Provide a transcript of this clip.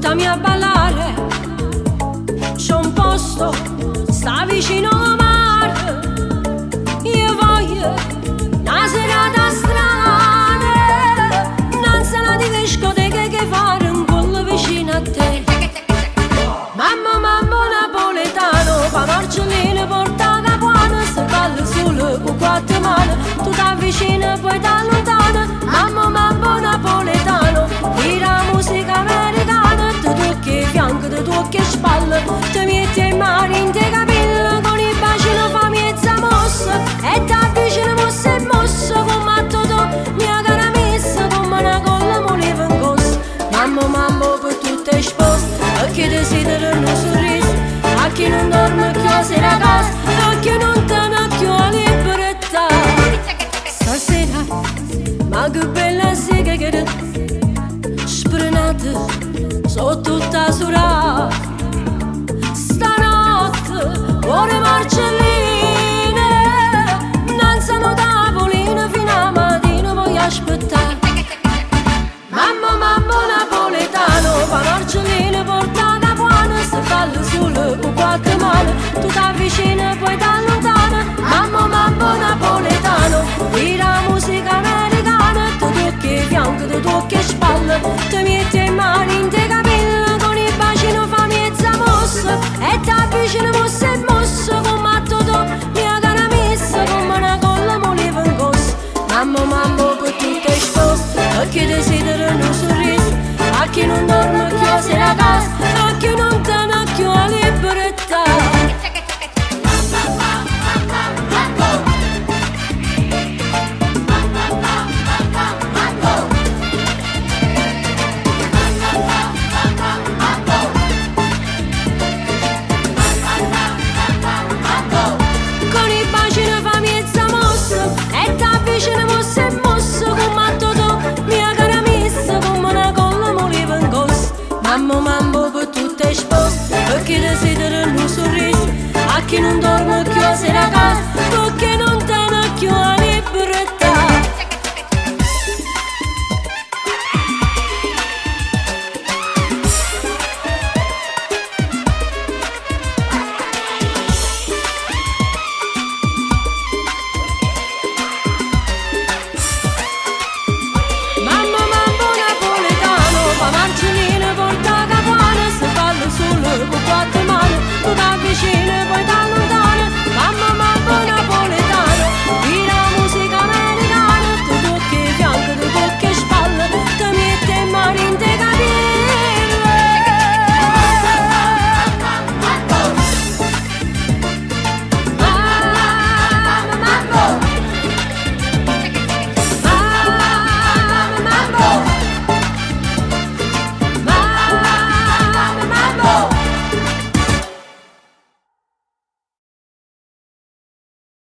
portami a ballare. C'è un posto, sta vicino al mare. Io voglio una serata strana, una sala di discoteche che fare un collo vicino a te. Mamma, mamma napoletano, pa marcellino porta capuana, se balla solo con quattro mani, tu t'avvicini e poi t'allontana. Mamma, mamma napoletano, tira musica americana, ti tocchi i fianchi, ti tocchi le spalle, ti metti in mano in te capelli, con i bacini fa mezza mossa, e t'avvicini mossa e mossa, come tu, mia cara messa, come una colla voleva in corso. Mamma, mamma per tutte sposte, a chi desidera un sorriso, a chi non dorme più a sera a casa, a chi non tiene più la libertà. Stasera, ma che bella sega che è sprenata, sono tutta surata. Stanotte, cuore marcelline, danzano tavolino fino a mattina, voglio aspettare. Mamma, mamma napoletano, pa marcellino porta capuana, se balla solo con quattro mani, tu t'avvicini e poi t'allontana. Mamma, mamma napoletano, tira musica americana, ti tocchi i fianchi, ti tocchi le spalle, ti metti in mano in te capelli, con i bacini fa mezza mossa, e t'avvicini mossa e mossa, come tu, mia cara messa, come una colla voleva in corso. Mamma, mamma per tutte le sposte, a chi desidera un sorriso, a chi non dorme più a sera a casa, a chi non tiene più la libertà. Con i bacini fa mezza mossa, e t'avvicini mossa e mossa, come tu, mia cara messa, come una colla voleva in corso. Mamma, mamma per tutte le sposte, a chi desidera un sorriso, a chi non dorme più a sera a casa, a chi non tiene più la libertà. Mamma, mamma napoletano, pa marcellino porta capuana, se balla solo con quattro mani, tu t'avvicini e poi